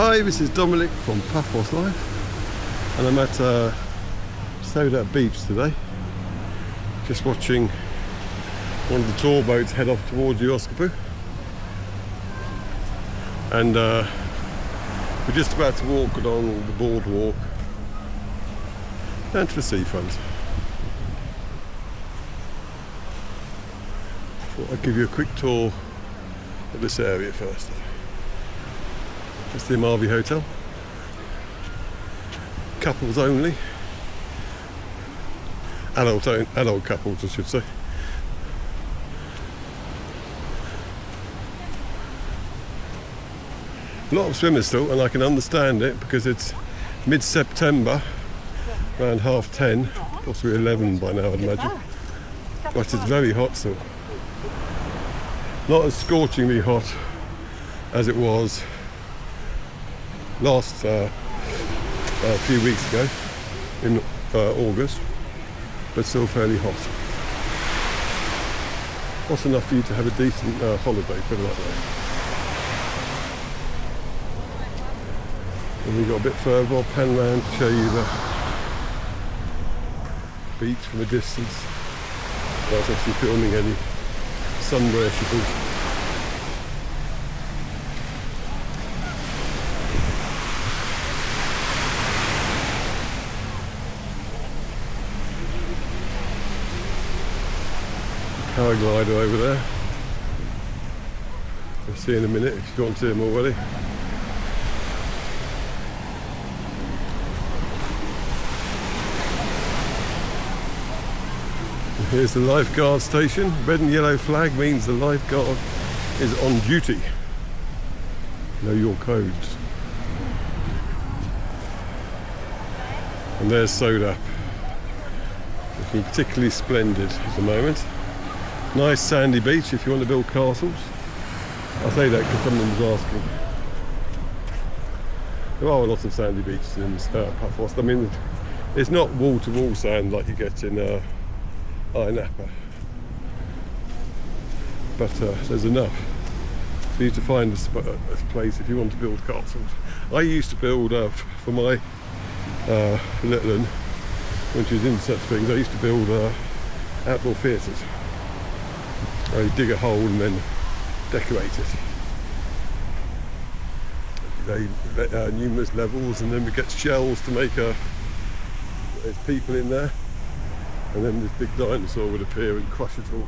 Hi, this is Dominic from Paphos Life, and I'm at SODAP Beach today, just watching one of the tour boats head off towards Walkabouts, and we're just about to walk along the boardwalk down to the seafront. Thought I'd give you a quick tour of this area first. It's the Amavi Hotel. Couples only. Adult couples, I should say. A lot of swimmers still, and I can understand it because it's mid-September, around 10:30, possibly 11 by now, I'd imagine. But it's very hot still. Not as scorchingly hot as it was last a few weeks ago in August, but still fairly hot. Hot enough for you to have a decent holiday, put it that way. And we got a bit further, I'll pan round to show you the beach from a distance. I was actually filming any sunworshippers. Paraglider over there. You'll see in a minute if you can't see him already. And here's the lifeguard station. Red and yellow flag means the lifeguard is on duty. Know your codes. And there's SODAP. Looking particularly splendid at the moment. Nice sandy beach if you want to build castles. I say that because someone was asking. There are a lot of sandy beaches in Paphos. I mean, it's not wall-to-wall sand like you get in Napa, but there's enough for you to find a place if you want to build castles. I used to build for my little one, when she was into such things, I used to build outdoor theatres. I dig a hole and then decorate it. They numerous levels, and then we get shells to make there's people in there, and then this big dinosaur would appear and crush it all.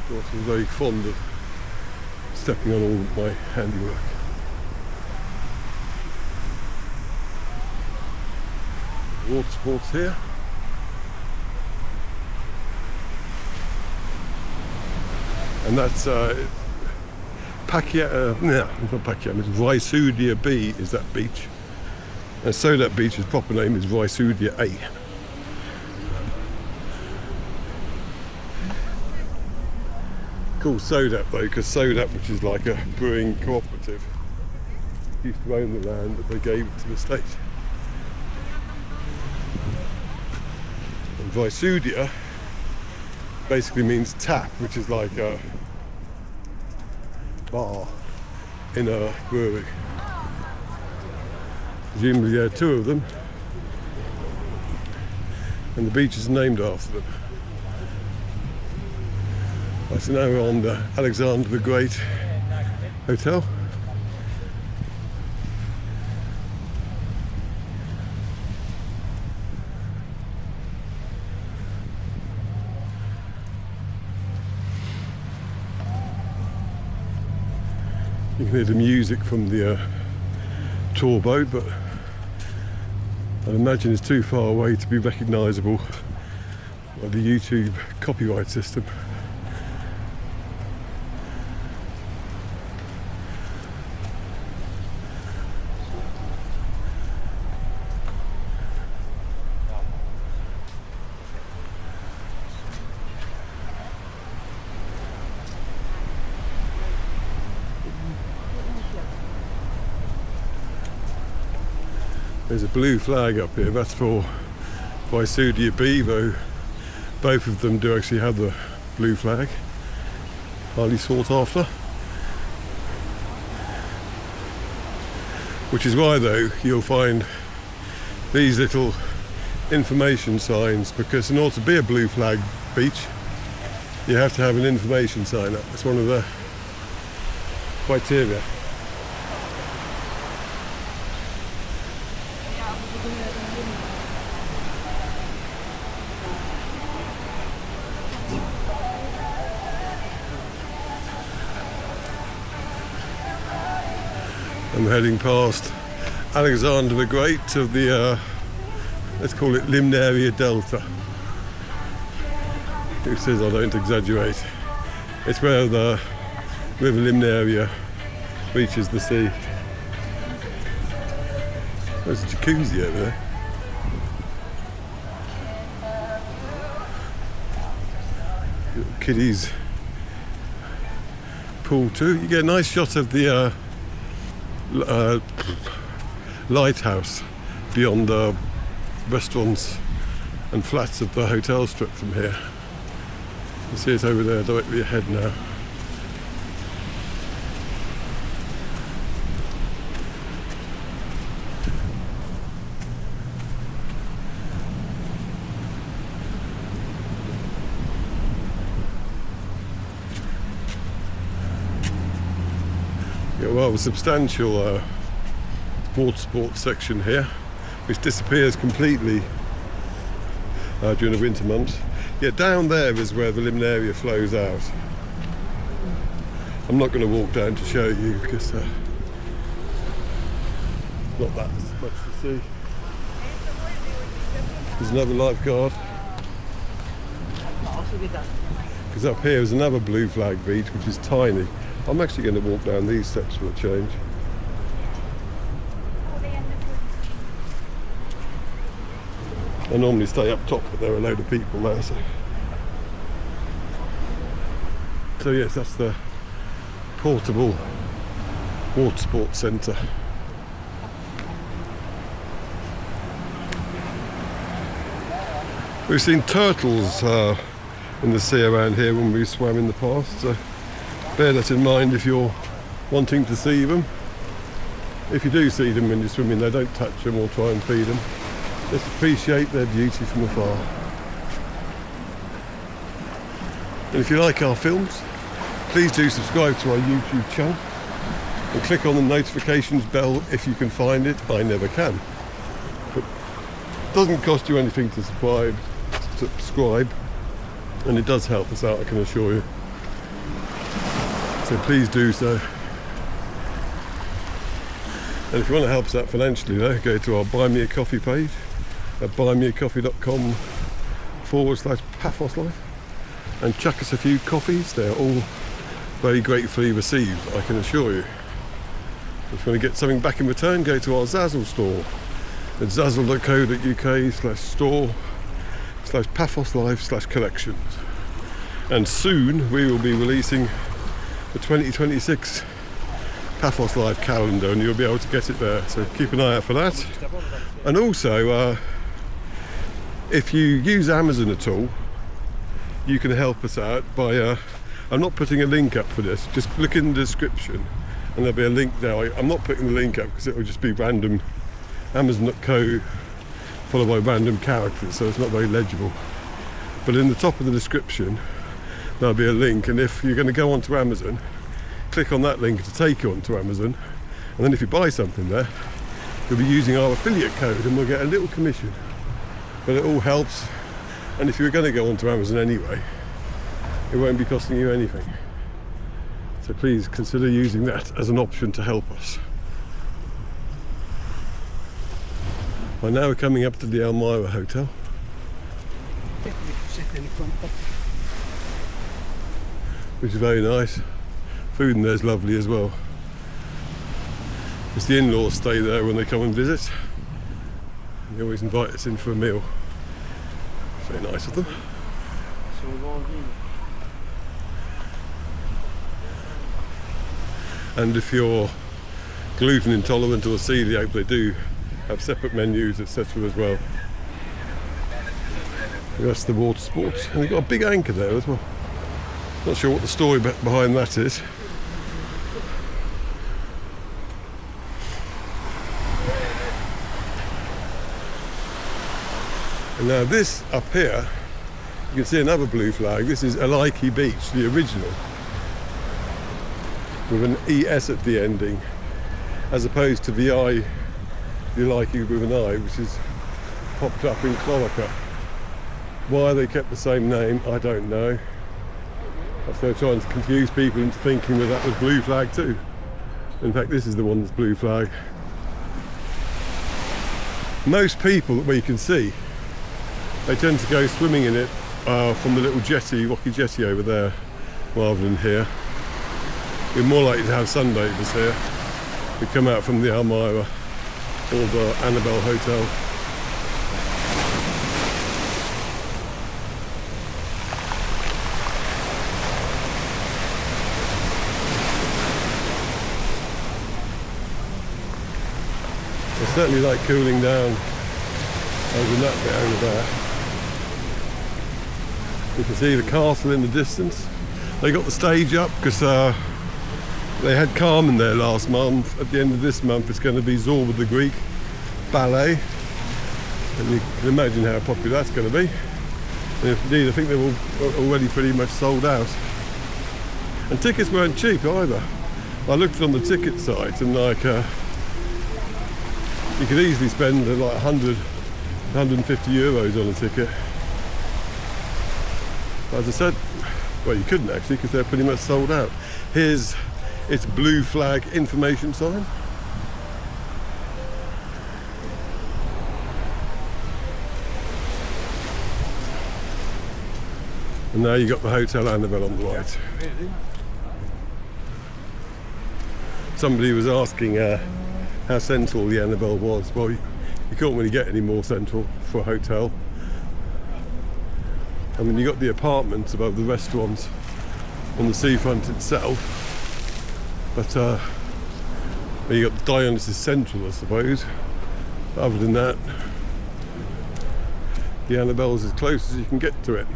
I was very fond of stepping on all of my handiwork. Water sports here. And that's it's not Pakia, it's Seaside B is that beach. And SODAP Beach's proper name is Seaside A. Called SODAP though, because SODAP, which is like a brewing cooperative, used to own the land, but they gave it to the state. And Seaside basically means tap, which is like a bar in a brewery. Presumably there are two of them, and the beach is named after them. So now we're on the Alexander the Great Hotel. You can hear the music from the tour boat, but I imagine it's too far away to be recognisable by the YouTube copyright system. There's a blue flag up here, that's for Seaside B, though both of them do actually have the blue flag. Highly sought after. Which is why though you'll find these little information signs, because in order to be a blue flag beach you have to have an information sign up. It's one of the criteria. I'm heading past Alexander the Great of the, let's call it Limnaria Delta. Who says I don't exaggerate? It's where the River Limnaria reaches the sea. There's a jacuzzi over there. Little kiddies pool too. You get a nice shot of the lighthouse beyond the restaurants and flats of the hotel strip from here. You see it over there directly ahead now. Yeah, well, a substantial water sports section here, which disappears completely during the winter months. Yeah, down there is where the Limnaria flows out. I'm not going to walk down to show you because not that much to see. There's another lifeguard. Because up here is another blue flag beach, which is tiny. I'm actually going to walk down these steps for a change. I normally stay up top, but there are a load of people there. So yes, that's the portable water sports centre. We've seen turtles in the sea around here when we swam in the past, so bear that in mind if you're wanting to see them. If you do see them when you're swimming there, don't touch them or try and feed them. Just appreciate their beauty from afar. And if you like our films, please do subscribe to our YouTube channel and click on the notifications bell if you can find it. I never can. But it doesn't cost you anything to subscribe, and it does help us out, I can assure you. So please do so. And if you want to help us out financially though, go to our Buy Me a Coffee page at buymeacoffee.com/Paphos Life and chuck us a few coffees. They're all very gratefully received, I can assure you. If you want to get something back in return, go to our Zazzle store at zazzle.co.uk/store/Paphos Life/collections. And soon we will be releasing the 2026 Paphos Live calendar, and you'll be able to get it there, so keep an eye out for that. And also if you use Amazon at all, you can help us out by I'm not putting a link up for this, just look in the description and there'll be a link there. I'm not putting the link up because it will just be random Amazon.co followed by random characters, so it's not very legible. But in the top of the description there'll be a link, and if you're going to go onto Amazon, click on that link to take you onto Amazon, and then if you buy something there, you'll be using our affiliate code and we'll get a little commission. But it all helps, and if you're going to go onto Amazon anyway, it won't be costing you anything. So please consider using that as an option to help us. Well, now we're coming up to the Almyra Hotel. Which is very nice. Food in there is lovely as well. Because the in-laws stay there when they come and visit. They always invite us in for a meal. Very nice of them. And if you're gluten intolerant or celiac, they do have separate menus, etc. as well. That's the water sports. And they've got a big anchor there as well. Not sure what the story behind that is. Now this up here, you can see another blue flag. This is Almyra Beach, the original, with an ES at the ending, as opposed to the Almyra with an I, which is popped up in Cloaca. Why they kept the same name, I don't know. They're trying to confuse people into thinking that was blue flag too. In fact, this is the one that's blue flag. Most people that we can see, they tend to go swimming in it from the little jetty, rocky jetty over there, rather than here. We're more likely to have sunbathers here. We come out from the Almyra or the Annabelle Hotel. I certainly like cooling down over in that bit over there. You can see the castle in the distance. They got the stage up because they had Carmen there last month. At the end of this month it's going to be Zorba the Greek ballet, and you can imagine how popular that's going to be. And indeed I think they're all already pretty much sold out. And tickets weren't cheap either. I looked on the ticket site and like you could easily spend like 100, 150 euros on a ticket. But as I said, well, you couldn't actually because they're pretty much sold out. Here's its blue flag information sign. And now you've got the Hotel Annabelle on the right. Somebody was asking how central the Annabelle was. Well, you can't really get any more central for a hotel. I mean, you got the apartments above the restaurants on the seafront itself, but you got Dionysus Central, I suppose. But other than that, the Annabelle's as close as you can get to it.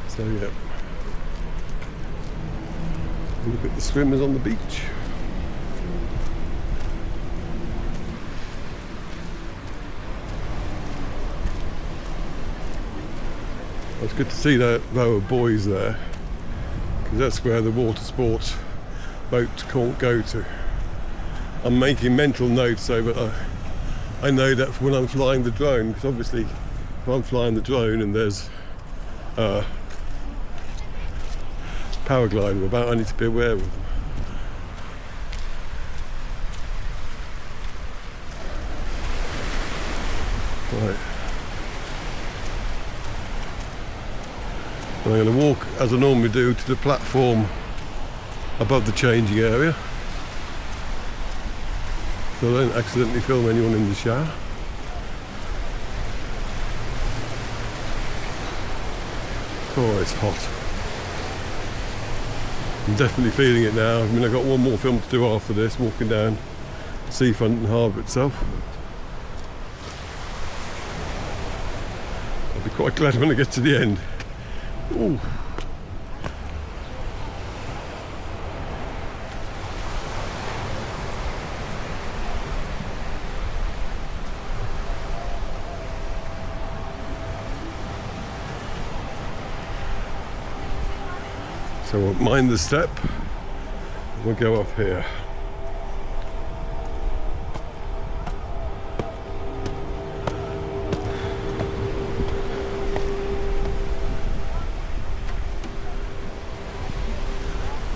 So yeah, look at the swimmers on the beach. It's good to see that row of boys there, because that's where the water sports boats can't go to. I'm making mental notes so that I know that for when I'm flying the drone, because obviously if I'm flying the drone and there's paraglider about, I need to be aware of them. Right. I'm going to walk, as I normally do, to the platform above the changing area, so I don't accidentally film anyone in the shower. Oh, it's hot. I'm definitely feeling it now. I mean, I've got one more film to do after this, walking down Seafront and harbour itself. I'll be quite glad when I get to the end. Ooh. So we'll mind the step, we'll go up here.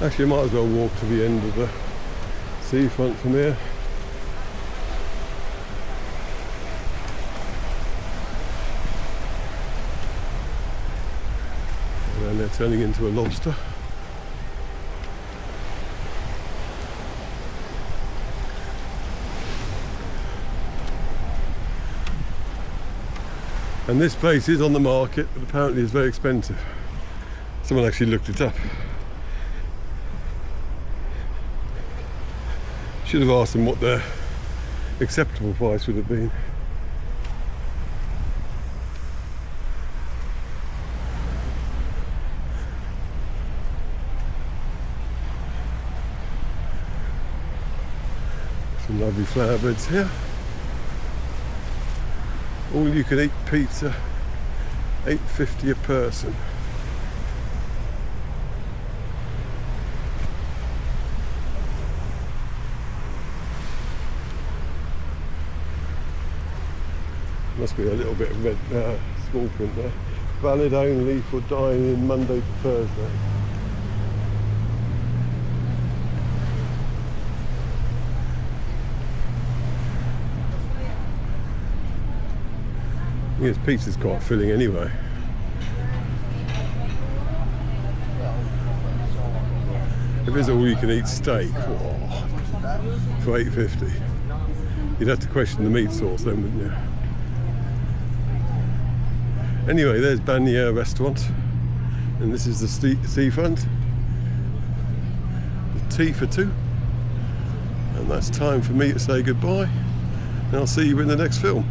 Actually, I might as well walk to the end of the seafront from here. And then they're turning into a lobster. And this place is on the market, but apparently it's very expensive. Someone actually looked it up. Should have asked them what their acceptable price would have been. Some lovely flower beds here. All you can eat pizza, $8.50 a person. Must be a little bit of red, small print there. Valid only for dine-in Monday to Thursday. This pizza's quite filling anyway. If it's all you can eat steak, for $8.50, you'd have to question the meat sauce then, wouldn't you? Anyway, there's Banya restaurant, and this is the Seafront. The tea for two, and that's time for me to say goodbye, and I'll see you in the next film.